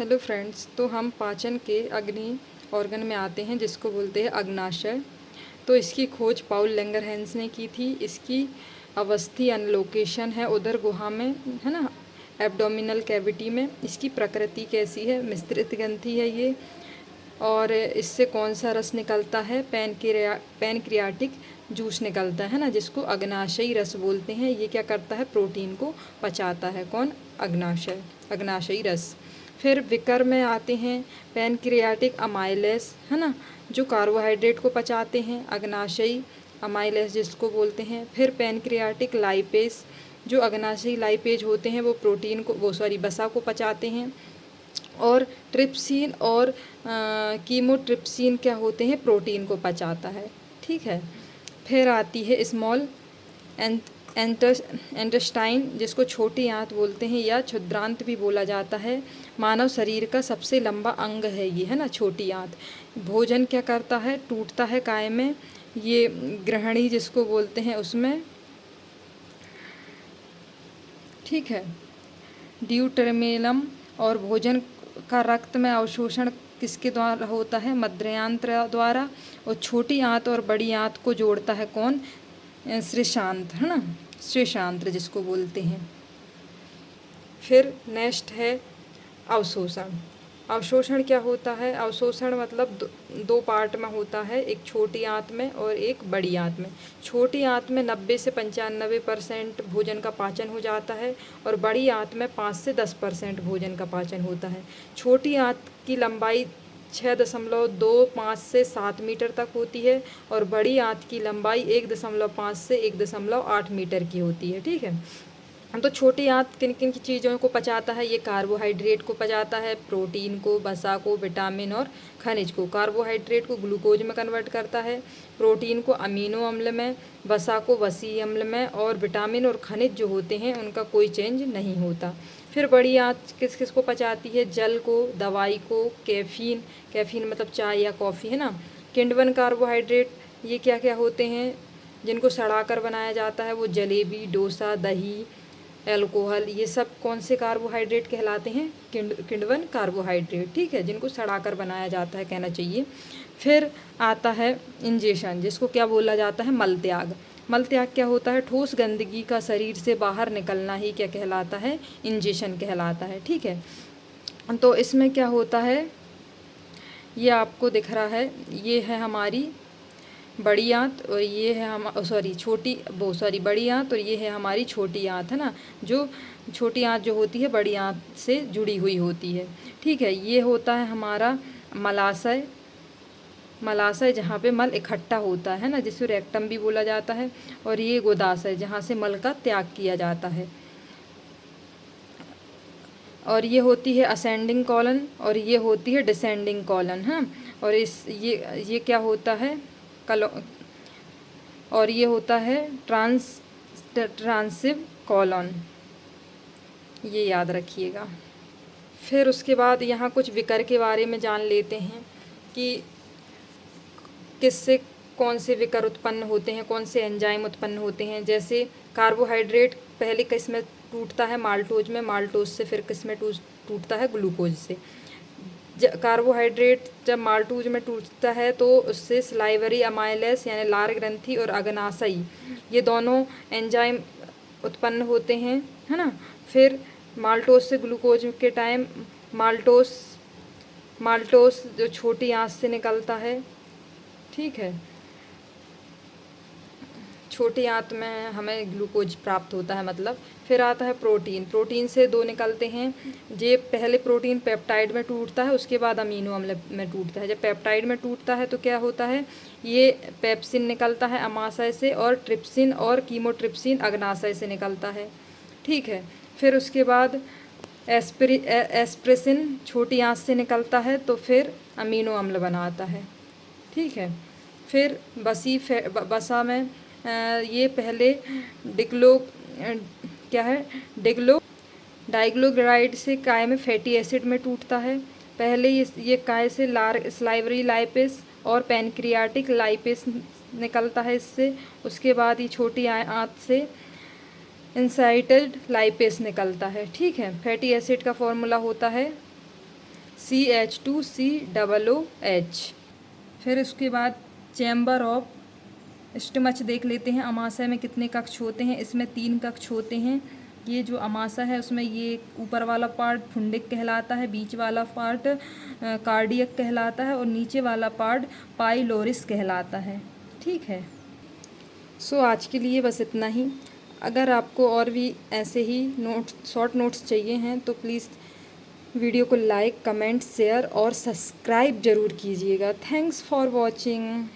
Hello friends, तो हम पाचन के अग्नि ऑर्गन में आते हैं जिसको बोलते हैं अग्नाशय। तो इसकी खोज पाउल लैंगरहैंस ने की थी। इसकी अवस्थी यानी लोकेशन है उदर गुहा में, है ना, एब्डोमिनल कैविटी में। इसकी प्रकृति कैसी है? मिश्रित ग्रंथि है ये। और इससे कौन सा रस निकलता है? पैनक्रियाटिक जूस निकलता है ना, जिसको अग्नाशयी रस बोलते हैं। ये क्या करता है? प्रोटीन को पचाता है। कौन? अग्नाशयी रस। फिर विकर में आते हैं पैनक्रियाटिक अमाइलेस, है ना, जो कार्बोहाइड्रेट को पचाते हैं, अग्नाशयी अमाइलेस जिसको बोलते हैं। फिर पैनक्रियाटिक लाइपेस, जो अग्नाशयी लाइपेज होते हैं वो प्रोटीन को वसा को पचाते हैं। और ट्रिप्सिन और कीमोट्रिप्सिन क्या होते हैं? प्रोटीन को पचाता है। ठीक है। फिर आती है स्मॉल एंटेस्टाइन, जिसको छोटी आंत बोलते हैं या क्षुद्रांत भी बोला जाता है। मानव शरीर का सबसे लंबा अंग है ये, है ना, छोटी आंत। भोजन क्या करता है? टूटता है काय में। ये ग्रहणी जिसको बोलते हैं उसमें। ठीक है। ड्यूटेर्मिनम। और भोजन का रक्त में अवशोषण किसके द्वारा होता है? मध्यंत्र द्वारा। और छोटी आंत और बड़ी आंत को जोड़ता है कौन? श्रेष्ठांत्र, है ना, श्रेष्ठांत्र जिसको बोलते हैं। फिर नेक्स्ट है अवशोषण। अवशोषण क्या होता है? अवशोषण मतलब दो पार्ट में होता है, एक छोटी आंत में और एक बड़ी आंत में। छोटी आंत में 90 से 95% भोजन का पाचन हो जाता है और बड़ी आंत में 5 से 10% भोजन का पाचन होता है। छोटी आंत की लंबाई 6.25 से 7 मीटर तक होती है और बड़ी आंत की लंबाई 1.5 से 1.8 मीटर की होती है। ठीक है। तो छोटी आंत किन किन की चीज़ों को पचाता है? ये कार्बोहाइड्रेट को पचाता है, प्रोटीन को, वसा को, विटामिन और खनिज को। कार्बोहाइड्रेट को ग्लूकोज में कन्वर्ट करता है, प्रोटीन को अमीनो अम्ल में, वसा को वसीय अम्ल में, और विटामिन और खनिज जो होते हैं उनका कोई चेंज नहीं होता। फिर बड़ी आंत किस किस को पचाती है? जल को, दवाई को, कैफीन, कैफीन मतलब चाय या कॉफ़ी, है ना, किण्वन कार्बोहाइड्रेट। ये क्या क्या होते हैं जिनको सड़ाकर बनाया जाता है? वो जलेबी, डोसा, दही, एल्कोहल, ये सब कौन से कार्बोहाइड्रेट कहलाते हैं? किण्वन कार्बोहाइड्रेट। ठीक है, जिनको सड़ाकर बनाया जाता है कहना चाहिए। फिर आता है इंजेशन, जिसको क्या बोला जाता है? मल त्याग। मल त्याग क्या होता है? ठोस गंदगी का शरीर से बाहर निकलना ही क्या कहलाता है? इंजेशन कहलाता है। ठीक है। तो इसमें क्या होता है? ये आपको दिख रहा है, ये है हमारी बड़ी आंत और ये है बड़ी आंत और ये है हमारी छोटी आंत, है ना। जो छोटी आंत जो होती है बड़ी आंत से जुड़ी हुई होती है। ठीक है। ये होता है हमारा मलाशय। मलाशय जहाँ पे मल इकट्ठा होता है ना, जिसे रेक्टम भी बोला जाता है। और ये गोदाशय, जहाँ से मल का त्याग किया जाता है। और ये होती है असेंडिंग कॉलन और ये होती है डिसेंडिंग कॉलन, हाँ। और ये क्या होता है? और ये होता है ट्रांसिव कॉलन, ये याद रखिएगा। फिर उसके बाद यहाँ कुछ विकर के बारे में जान लेते हैं कि किससे कौन से विकर उत्पन्न होते हैं, कौन से एंजाइम उत्पन्न होते हैं। जैसे कार्बोहाइड्रेट पहले किस में टूटता है? माल्टोज में। माल्टोज से फिर किस में टूटता है? ग्लूकोज से। कार्बोहाइड्रेट जब माल्टोज में टूटता है तो उससे स्लाइवरी अमाइलेस यानी लार ग्रंथि और अग्नाशयी, ये दोनों एंजाइम उत्पन्न होते हैं, है ना। फिर माल्टोज से ग्लूकोज के टाइम माल्टोस जो छोटी आंत से निकलता है। ठीक है। छोटी आंत में हमें ग्लूकोज प्राप्त होता है मतलब। फिर आता है प्रोटीन। प्रोटीन से दो निकलते हैं। ये पहले प्रोटीन पेप्टाइड में टूटता है, उसके बाद अमीनो अम्ल में टूटता है। जब पेप्टाइड में टूटता है तो क्या होता है? ये पेप्सिन निकलता है अमाशय से और ट्रिप्सिन और कीमोट्रिप्सिन अग्नाशय से निकलता है। ठीक है। फिर उसके बाद एस्प्रेसिन छोटी आंत से निकलता है तो फिर अमीनो अम्ल बनाता है। ठीक है। फिर वसा में ये पहले डाइग्लोगराइड से काय में फैटी एसिड में टूटता है। पहले ये काय से स्लाइवरी लाइपेस और पैनक्रियाटिक लाइपेस निकलता है इससे। उसके बाद ये छोटी आंत से इंसाइटेड लाइपेस निकलता है। ठीक है। फैटी एसिड का फॉर्मूला होता है CH2COOH। फिर उसके बाद चैम्बर ऑफ स्टमच देख लेते हैं। अमाशय में कितने कक्ष होते हैं? इसमें 3 कक्ष होते हैं। ये जो अमाशय है उसमें ये ऊपर वाला पार्ट फुंडिक कहलाता है, बीच वाला पार्ट कार्डियक कहलाता है और नीचे वाला पार्ट पाइलोरिस कहलाता है। ठीक है। सो आज के लिए बस इतना ही। अगर आपको और भी ऐसे ही शॉर्ट नोट्स चाहिए हैं तो प्लीज़ वीडियो को लाइक, कमेंट, शेयर और सब्सक्राइब ज़रूर कीजिएगा। Thanks for watching.